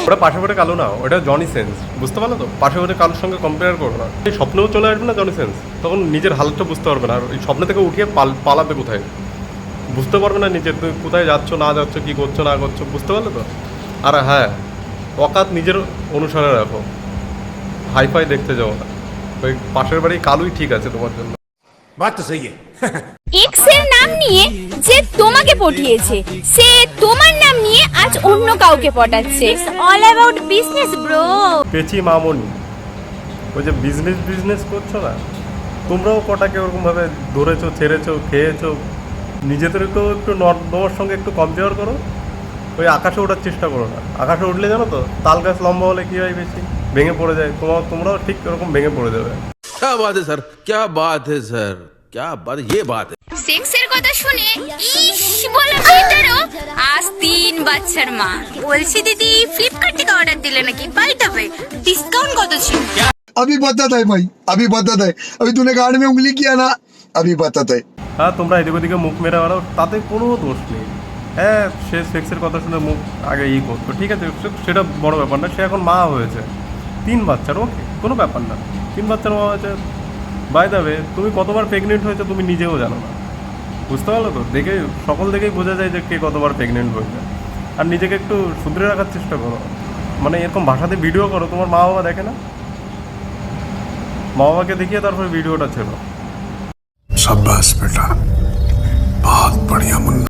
ওটা পাশে পড়ে কালো না, ওটা জনি সেন্স, বুঝতে পারলো তো? পাশে পড়ে কালোর সঙ্গে কম্পেয়ার করো না। এই স্বপ্নেও চলে আসবে না জনি সেন্স, তখন নিজের হালতটা বুঝতে পারবে না। আর এই স্বপ্ন থেকে উঠিয়ে পালাবে কোথায়, বুঝতে পারবে না নিজের তুমি কোথায় যাচ্ছ না যাচ্ছ, কী করছো না করছো, বুঝতে পারলে তো? আর হ্যাঁ, অকাত নিজের অনুসারে রাখো, হাইফাই দেখতে যাও না। ওই পাশের বাড়ি কালুই ঠিক আছে তোমার জন্য। बात तो सही है। এক্স এর নাম নিয়ে যে তোমাকে পটিয়েছে, সে তোমার নাম নিয়ে আজ অন্য কাউকে পটাচ্ছে। All about business bro. পেচি মামনি, ওই যে বিজনেস করছো না, তোমরাও কটাকে ওরকমভাবে ধরেছো, ছেড়েছো, খেয়েছো। নিজেদেরকেও একটু নর্দমার সঙ্গে একটু কম্পেয়ার করো। ওই আকাশে ওঠার চেষ্টা করো না। আকাশে উঠলে জানো তো, তাল গাছ লম্বা হলে কী হয়, বেশি ভেঙে পড়ে যায়। তোমরাও ঠিক এরকম ভেঙে পড়ে যাবে। क्या बात है सर, क्या बात है सर, क्या बात, ये बात है। সেক্সের কথা শুনে ইস বলে মেয়েটারও আজ 3 বাচ্চার মা। বলছি দিদি ফ্লিপকার্ট থেকে অর্ডার দিলে নাকি, বাই দ্য ওয়ে ডিসকাউন্ট কত ছিল? अभी बताता है भाई, अभी बताता है। अभी तूने गाड़ में उंगली किया ना, अभी बताता है। হ্যাঁ, তোমরা এদিক ওদিকে মুখ মেরে বেড়াও, তাতে কোনো দোষ নেই। হ্যাঁ, সে সেক্সের কথা শুনে মুখ আগে করতো, ঠিক আছে, সেটা বড় ব্যাপার না। সে এখন মা হয়েছে, 3 বাচ্চার, ওকে, কোনো ব্যাপার না। 3 বাচ্চার মা হয়েছে। বাই দ্য ওয়ে, তুমি কতবার প্রেগনেন্ট হয়েছে তুমি নিজেও জানো না, বুঝতে পারলো তো? সকল দেখেই বোঝা যায় যে কে কতবার প্রেগনেন্ট হয়েছে। আর নিজেকে একটু শুধরে রাখার চেষ্টা করো। মানে এরকম ভাষাতে ভিডিও করো, তোমার মা বাবা দেখে না? মা বাবাকে দেখিয়ে তারপরে ভিডিওটা ছিল। शाबाश बेटा, बहुत बढ़िया मुन्ना।